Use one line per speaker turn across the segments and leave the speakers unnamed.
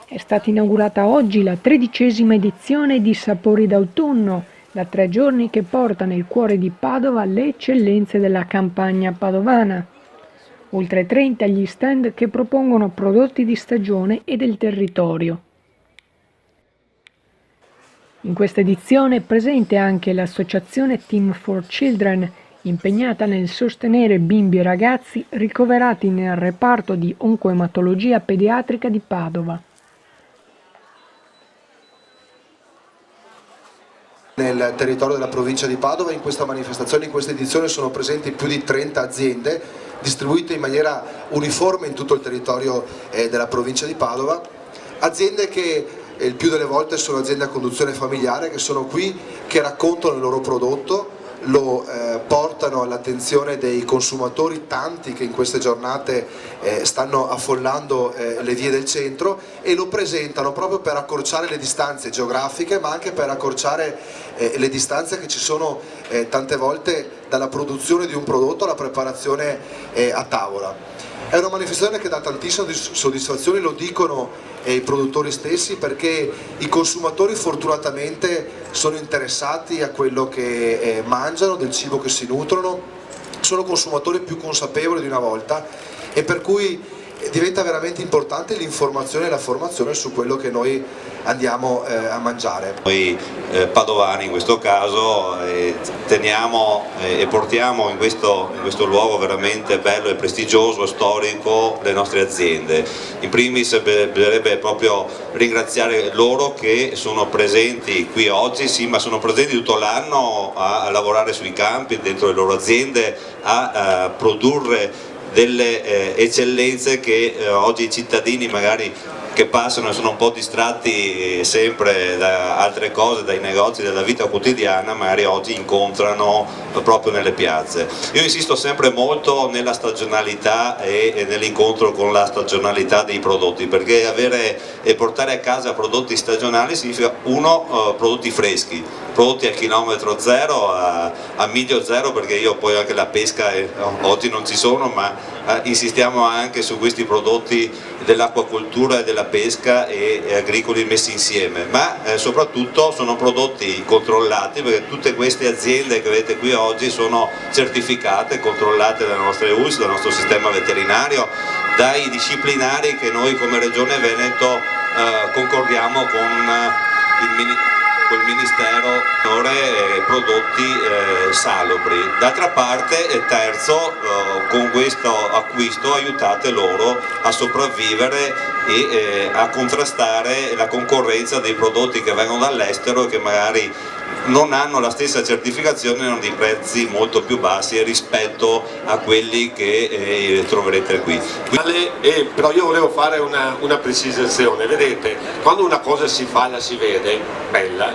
È stata inaugurata oggi la 13ª edizione di Sapori d'autunno, da 3 giorni che porta nel cuore di Padova le eccellenze della campagna padovana. Oltre 30 gli stand che propongono prodotti di stagione e del territorio. In questa edizione è presente anche l'associazione Team for Children, impegnata nel sostenere bimbi e ragazzi ricoverati nel reparto di oncoematologia pediatrica di Padova.
Nel territorio della provincia di Padova in questa manifestazione, in questa edizione, sono presenti più di 30 aziende distribuite in maniera uniforme in tutto il territorio della provincia di Padova, aziende che il più delle volte sono aziende a conduzione familiare, che sono qui, che raccontano il loro prodotto, lo portano all'attenzione dei consumatori, tanti che in queste giornate stanno affollando le vie del centro, e lo presentano proprio per accorciare le distanze geografiche, ma anche per accorciare le distanze che ci sono tante volte dalla produzione di un prodotto alla preparazione a tavola. È una manifestazione che dà tantissime soddisfazioni, lo dicono i produttori stessi, perché i consumatori fortunatamente sono interessati a quello che mangiano, del cibo che si nutrono, sono consumatori più consapevoli di una volta, e per cui diventa veramente importante l'informazione e la formazione su quello che noi andiamo a mangiare.
Noi padovani in questo caso teniamo e portiamo in questo luogo veramente bello e prestigioso, storico, le nostre aziende. In primis bisognerebbe proprio ringraziare loro che sono presenti qui oggi, sì, ma sono presenti tutto l'anno a lavorare sui campi, dentro le loro aziende, a produrre delle eccellenze che oggi i cittadini magari che passano e sono un po' distratti sempre da altre cose, dai negozi, dalla vita quotidiana, magari oggi incontrano proprio nelle piazze. Io insisto sempre molto nella stagionalità e nell'incontro con la stagionalità dei prodotti, perché avere e portare a casa prodotti stagionali significa prodotti freschi, prodotti a chilometro zero, a miglio zero, perché io poi anche la pesca oggi non ci sono, ma insistiamo anche su questi prodotti dell'acquacoltura e della pesca e agricoli messi insieme, ma soprattutto sono prodotti controllati, perché tutte queste aziende che vedete qui oggi sono certificate, controllate dalle nostre ULSS, dal nostro sistema veterinario, dai disciplinari che noi come Regione Veneto concordiamo con col Ministero prodotti salubri. D'altra parte, terzo, con questo acquisto aiutate loro a sopravvivere e a contrastare la concorrenza dei prodotti che vengono dall'estero e che magari non hanno la stessa certificazione e hanno dei prezzi molto più bassi rispetto a quelli che troverete qui.
Però io volevo fare una precisazione. Vedete, quando una cosa si fa, la si vede bella,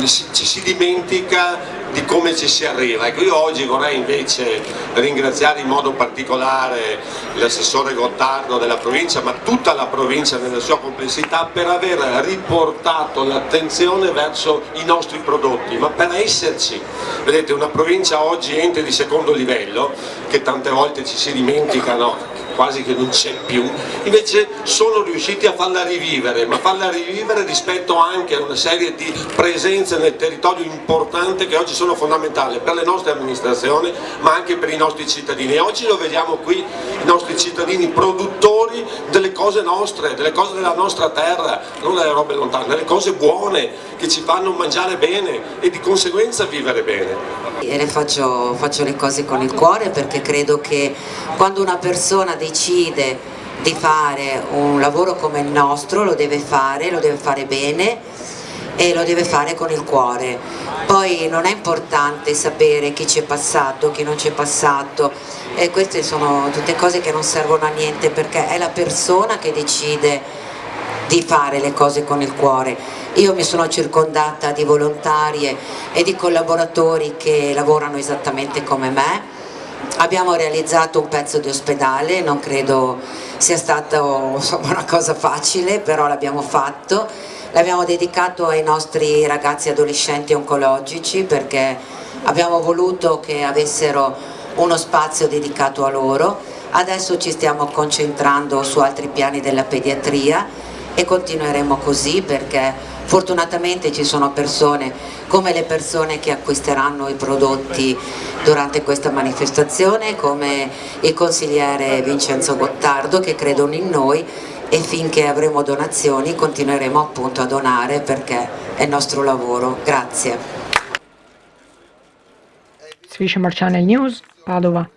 ci si dimentica di come ci si arriva. Ecco, io oggi vorrei invece ringraziare in modo particolare l'assessore Gottardo della provincia, ma tutta la provincia nella sua complessità, per aver riportato l'attenzione verso i nostri prodotti, ma per esserci. Vedete, una provincia oggi ente di secondo livello, che tante volte ci si dimenticano, quasi che non c'è più, invece sono riusciti a farla rivivere, ma farla rivivere rispetto anche a una serie di presenze nel territorio importante che oggi sono fondamentali per le nostre amministrazioni, ma anche per i nostri cittadini. E oggi lo vediamo qui, i nostri cittadini produttori delle cose nostre, delle cose della nostra terra, non delle robe lontane, delle cose buone che ci fanno mangiare bene e di conseguenza vivere bene.
E faccio le cose con il cuore, perché credo che quando una persona decide di fare un lavoro come il nostro lo deve fare bene e lo deve fare con il cuore. Poi non è importante sapere chi c'è passato, chi non c'è passato, e queste sono tutte cose che non servono a niente, perché è la persona che decide di fare le cose con il cuore. Io mi sono circondata di volontarie e di collaboratori che lavorano esattamente come me. Abbiamo realizzato un pezzo di ospedale, non credo sia stata una cosa facile, però l'abbiamo fatto. L'abbiamo dedicato ai nostri ragazzi adolescenti oncologici, perché abbiamo voluto che avessero uno spazio dedicato a loro. Adesso ci stiamo concentrando su altri piani della pediatria e continueremo così perché fortunatamente ci sono persone come le persone che acquisteranno i prodotti durante questa manifestazione, come il consigliere Vincenzo Gottardo che credono in noi, e finché avremo donazioni continueremo appunto a donare perché è il nostro lavoro. Grazie.
Swisher Channel News, Padova.